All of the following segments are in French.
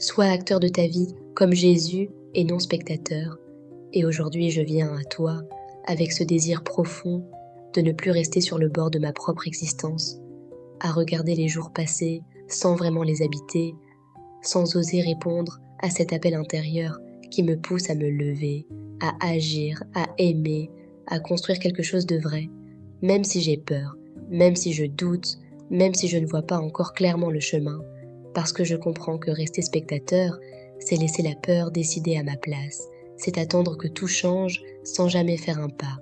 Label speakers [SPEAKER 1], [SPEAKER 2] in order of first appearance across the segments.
[SPEAKER 1] Sois acteur de ta vie comme Jésus et non spectateur. Et aujourd'hui, je viens à toi avec ce désir profond de ne plus rester sur le bord de ma propre existence, à regarder les jours passés sans vraiment les habiter, sans oser répondre à cet appel intérieur qui me pousse à me lever, à agir, à aimer, à construire quelque chose de vrai, même si j'ai peur, même si je doute, même si je ne vois pas encore clairement le chemin, parce que je comprends que rester spectateur, c'est laisser la peur décider à ma place, c'est attendre que tout change sans jamais faire un pas.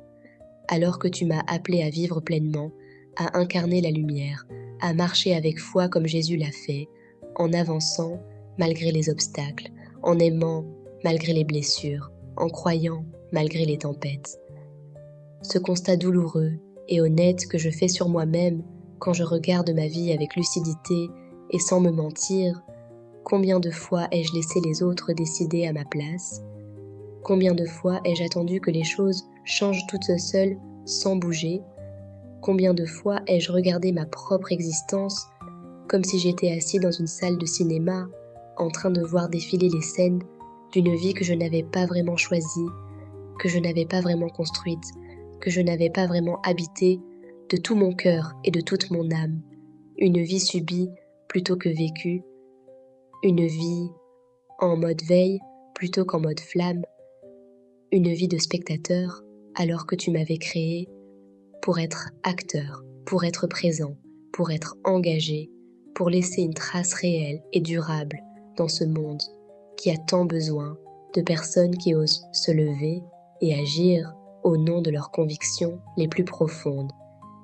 [SPEAKER 1] Alors que tu m'as appelé à vivre pleinement, à incarner la lumière, à marcher avec foi comme Jésus l'a fait, en avançant malgré les obstacles, en aimant malgré les blessures, en croyant malgré les tempêtes. Ce constat douloureux et honnête que je fais sur moi-même quand je regarde ma vie avec lucidité et sans me mentir, combien de fois ai-je laissé les autres décider à ma place? Combien de fois ai-je attendu que les choses changent toutes seules sans bouger? Combien de fois ai-je regardé ma propre existence comme si j'étais assis dans une salle de cinéma en train de voir défiler les scènes d'une vie que je n'avais pas vraiment choisie, que je n'avais pas vraiment construite, que je n'avais pas vraiment habitée de tout mon cœur et de toute mon âme, une vie subie plutôt que vécue, une vie en mode veille plutôt qu'en mode flamme, une vie de spectateur alors que tu m'avais créé pour être acteur, pour être présent, pour être engagé, pour laisser une trace réelle et durable dans ce monde qui a tant besoin de personnes qui osent se lever et agir au nom de leurs convictions les plus profondes.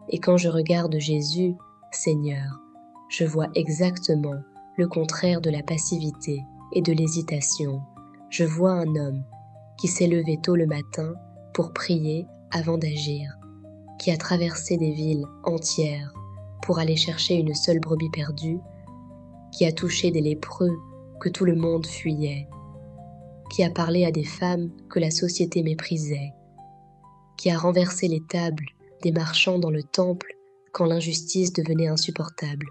[SPEAKER 1] Et quand je regarde Jésus, Seigneur, je vois exactement le contraire de la passivité et de l'hésitation. Je vois un homme qui s'est levé tôt le matin pour prier avant d'agir, qui a traversé des villes entières pour aller chercher une seule brebis perdue, qui a touché des lépreux que tout le monde fuyait, qui a parlé à des femmes que la société méprisait, qui a renversé les tables des marchands dans le temple quand l'injustice devenait insupportable,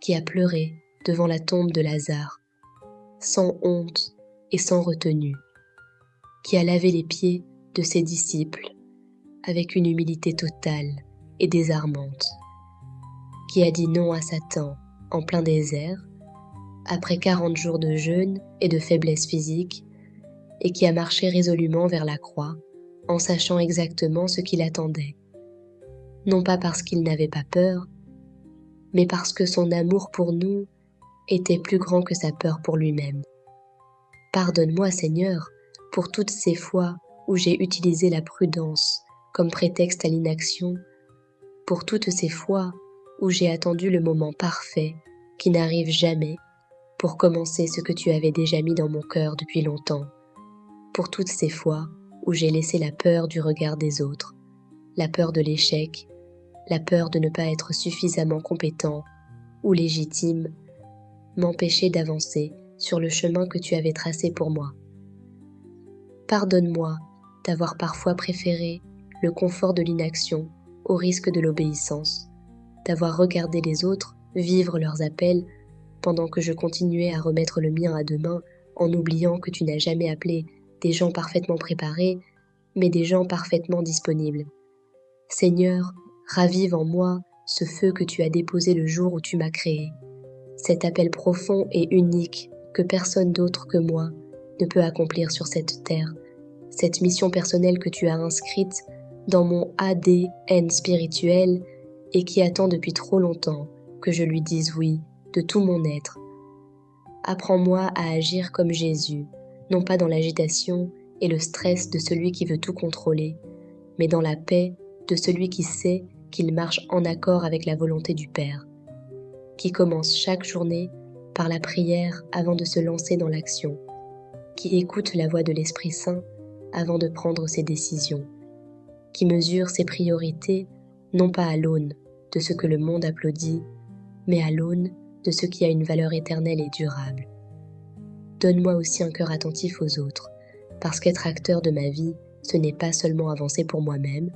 [SPEAKER 1] qui a pleuré devant la tombe de Lazare, sans honte et sans retenue, qui a lavé les pieds de ses disciples avec une humilité totale et désarmante, qui a dit non à Satan en plein désert, après 40 jours de jeûne et de faiblesse physique, et qui a marché résolument vers la croix, en sachant exactement ce qu'il attendait. Non pas parce qu'il n'avait pas peur, mais parce que son amour pour nous était plus grand que sa peur pour lui-même. Pardonne-moi, Seigneur, pour toutes ces fois où j'ai utilisé la prudence comme prétexte à l'inaction, pour toutes ces fois où j'ai attendu le moment parfait qui n'arrive jamais pour commencer ce que tu avais déjà mis dans mon cœur depuis longtemps, pour toutes ces fois où j'ai laissé la peur du regard des autres, la peur de l'échec, la peur de ne pas être suffisamment compétent ou légitime, m'empêcher d'avancer sur le chemin que tu avais tracé pour moi. Pardonne-moi d'avoir parfois préféré le confort de l'inaction au risque de l'obéissance, d'avoir regardé les autres vivre leurs appels pendant que je continuais à remettre le mien à demain en oubliant que tu n'as jamais appelé des gens parfaitement préparés, mais des gens parfaitement disponibles. Seigneur, ravive en moi ce feu que tu as déposé le jour où tu m'as créé, cet appel profond et unique que personne d'autre que moi ne peut accomplir sur cette terre, cette mission personnelle que tu as inscrite dans mon ADN spirituel et qui attend depuis trop longtemps que je lui dise oui de tout mon être. Apprends-moi à agir comme Jésus, non pas dans l'agitation et le stress de celui qui veut tout contrôler, mais dans la paix de celui qui sait qu'il marche en accord avec la volonté du Père, qui commence chaque journée par la prière avant de se lancer dans l'action, qui écoute la voix de l'Esprit Saint avant de prendre ses décisions, qui mesure ses priorités non pas à l'aune de ce que le monde applaudit, mais à l'aune de ce qui a une valeur éternelle et durable. Donne-moi aussi un cœur attentif aux autres, parce qu'être acteur de ma vie, ce n'est pas seulement avancer pour moi-même,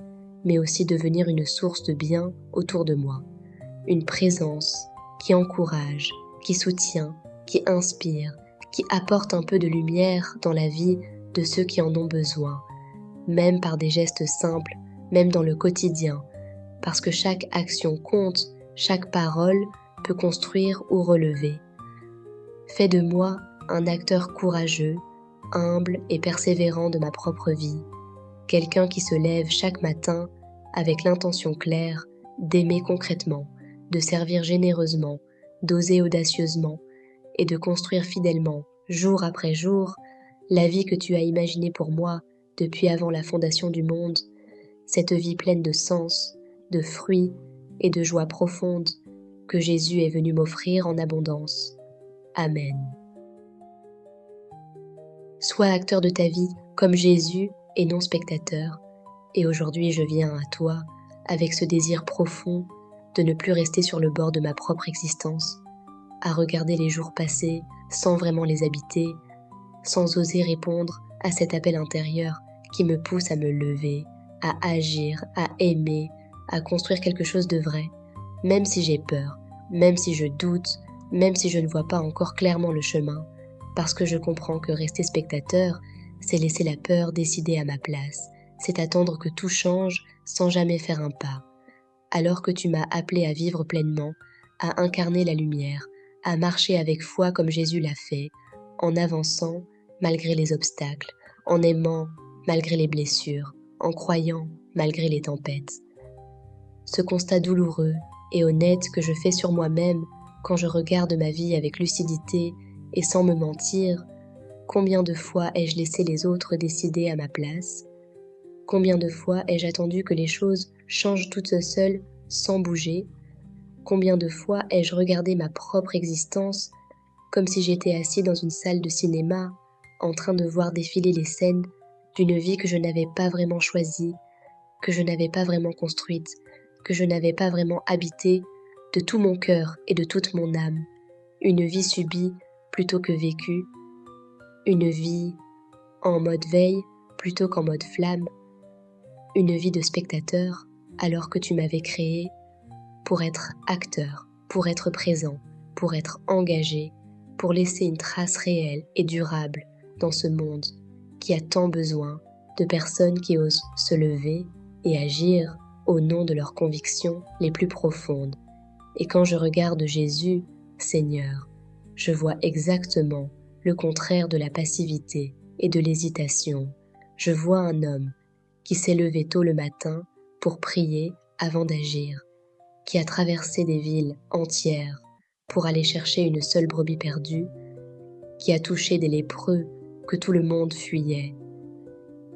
[SPEAKER 1] mais aussi devenir une source de bien autour de moi, une présence qui encourage, qui soutient, qui inspire, qui apporte un peu de lumière dans la vie de ceux qui en ont besoin, même par des gestes simples, même dans le quotidien, parce que chaque action compte, chaque parole peut construire ou relever. Fais de moi un acteur courageux, humble et persévérant de ma propre vie, quelqu'un qui se lève chaque matin avec l'intention claire d'aimer concrètement, de servir généreusement, d'oser audacieusement et de construire fidèlement, jour après jour, la vie que tu as imaginée pour moi depuis avant la fondation du monde, cette vie pleine de sens, de fruits et de joie profonde que Jésus est venu m'offrir en abondance. Amen. Sois acteur de ta vie comme Jésus et non spectateur. Et aujourd'hui, je viens à toi avec ce désir profond de ne plus rester sur le bord de ma propre existence, à regarder les jours passés sans vraiment les habiter, sans oser répondre à cet appel intérieur qui me pousse à me lever, à agir, à aimer, à construire quelque chose de vrai, même si j'ai peur, même si je doute, même si je ne vois pas encore clairement le chemin, parce que je comprends que rester spectateur, c'est laisser la peur décider à ma place, c'est attendre que tout change sans jamais faire un pas. Alors que tu m'as appelé à vivre pleinement, à incarner la lumière, à marcher avec foi comme Jésus l'a fait, en avançant malgré les obstacles, en aimant malgré les blessures, en croyant malgré les tempêtes. Ce constat douloureux et honnête que je fais sur moi-même quand je regarde ma vie avec lucidité et sans me mentir, combien de fois ai-je laissé les autres décider à ma place? Combien de fois ai-je attendu que les choses changent toutes seules sans bouger? Combien de fois ai-je regardé ma propre existence comme si j'étais assis dans une salle de cinéma en train de voir défiler les scènes d'une vie que je n'avais pas vraiment choisie, que je n'avais pas vraiment construite, que je n'avais pas vraiment habitée de tout mon cœur et de toute mon âme, une vie subie plutôt que vécue, une vie en mode veille plutôt qu'en mode flamme, une vie de spectateur alors que tu m'avais créé pour être acteur, pour être présent, pour être engagé, pour laisser une trace réelle et durable dans ce monde qui a tant besoin de personnes qui osent se lever et agir au nom de leurs convictions les plus profondes. Et quand je regarde Jésus, Seigneur, je vois exactement le contraire de la passivité et de l'hésitation. Je vois un homme qui s'est levé tôt le matin pour prier avant d'agir, qui a traversé des villes entières pour aller chercher une seule brebis perdue, qui a touché des lépreux que tout le monde fuyait,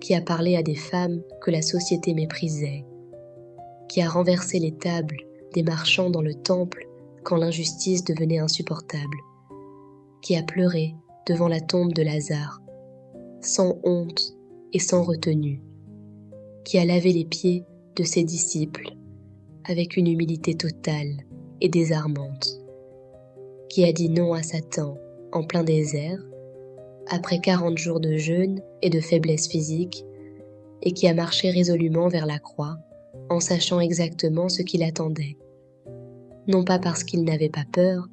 [SPEAKER 1] qui a parlé à des femmes que la société méprisait, qui a renversé les tables des marchands dans le temple quand l'injustice devenait insupportable, qui a pleuré devant la tombe de Lazare, sans honte et sans retenue, qui a lavé les pieds de ses disciples avec une humilité totale et désarmante, qui a dit non à Satan en plein désert, après 40 jours de jeûne et de faiblesse physique, et qui a marché résolument vers la croix, en sachant exactement ce qu'il attendait, non pas parce qu'il n'avait pas peur,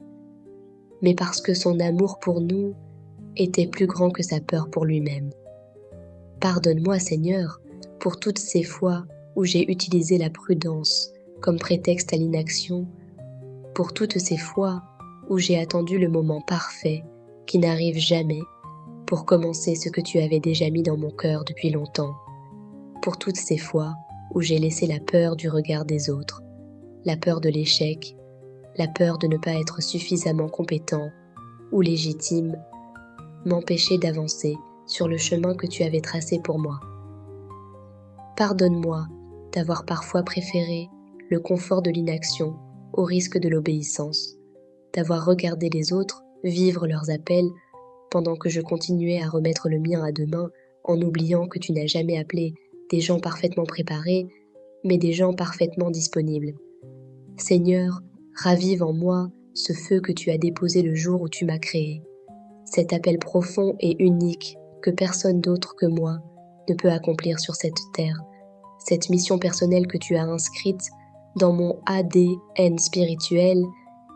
[SPEAKER 1] mais parce que son amour pour nous était plus grand que sa peur pour lui-même. Pardonne-moi, Seigneur, pour toutes ces fois où j'ai utilisé la prudence comme prétexte à l'inaction, pour toutes ces fois où j'ai attendu le moment parfait qui n'arrive jamais pour commencer ce que tu avais déjà mis dans mon cœur depuis longtemps, pour toutes ces fois où j'ai laissé la peur du regard des autres, la peur de l'échec, la peur de ne pas être suffisamment compétent ou légitime, m'empêcher d'avancer sur le chemin que tu avais tracé pour moi. Pardonne-moi d'avoir parfois préféré le confort de l'inaction au risque de l'obéissance, d'avoir regardé les autres vivre leurs appels pendant que je continuais à remettre le mien à demain en oubliant que tu n'as jamais appelé des gens parfaitement préparés, mais des gens parfaitement disponibles. Seigneur, ravive en moi ce feu que tu as déposé le jour où tu m'as créé, cet appel profond et unique que personne d'autre que moi ne peut accomplir sur cette terre, cette mission personnelle que tu as inscrite dans mon ADN spirituel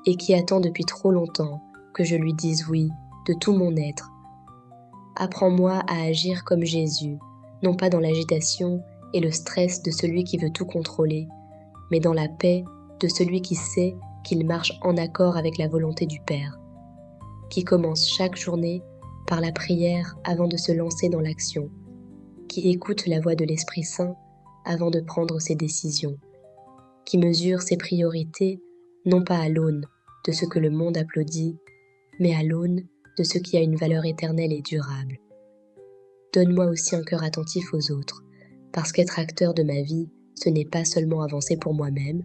[SPEAKER 1] et qui attend depuis trop longtemps que je lui dise oui de tout mon être. Apprends-moi à agir comme Jésus, non pas dans l'agitation et le stress de celui qui veut tout contrôler, mais dans la paix de celui qui sait qu'il marche en accord avec la volonté du Père, qui commence chaque journée par la prière avant de se lancer dans l'action, qui écoute la voix de l'Esprit Saint avant de prendre ses décisions, qui mesure ses priorités non pas à l'aune de ce que le monde applaudit, mais à l'aune de ce qui a une valeur éternelle et durable. Donne-moi aussi un cœur attentif aux autres, parce qu'être acteur de ma vie, ce n'est pas seulement avancer pour moi-même,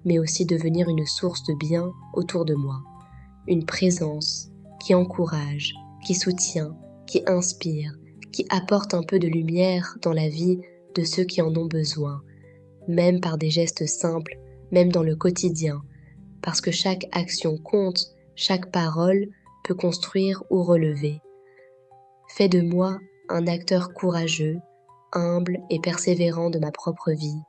[SPEAKER 1] mais aussi devenir une source de bien autour de moi, une présence qui encourage, qui soutient, qui inspire, qui apporte un peu de lumière dans la vie de ceux qui en ont besoin, même par des gestes simples, même dans le quotidien, parce que chaque action compte, chaque parole peut construire ou relever. Fais de moi un acteur courageux, humble et persévérant de ma propre vie,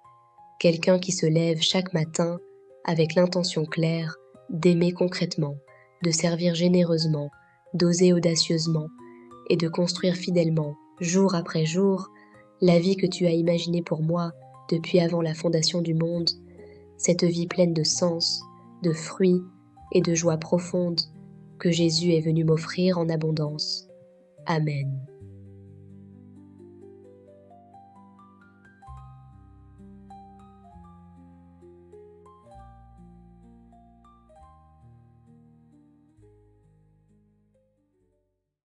[SPEAKER 1] quelqu'un qui se lève chaque matin avec l'intention claire d'aimer concrètement, de servir généreusement, d'oser audacieusement et de construire fidèlement, jour après jour, la vie que tu as imaginée pour moi depuis avant la fondation du monde, cette vie pleine de sens, de fruits et de joie profonde que Jésus est venu m'offrir en abondance. Amen.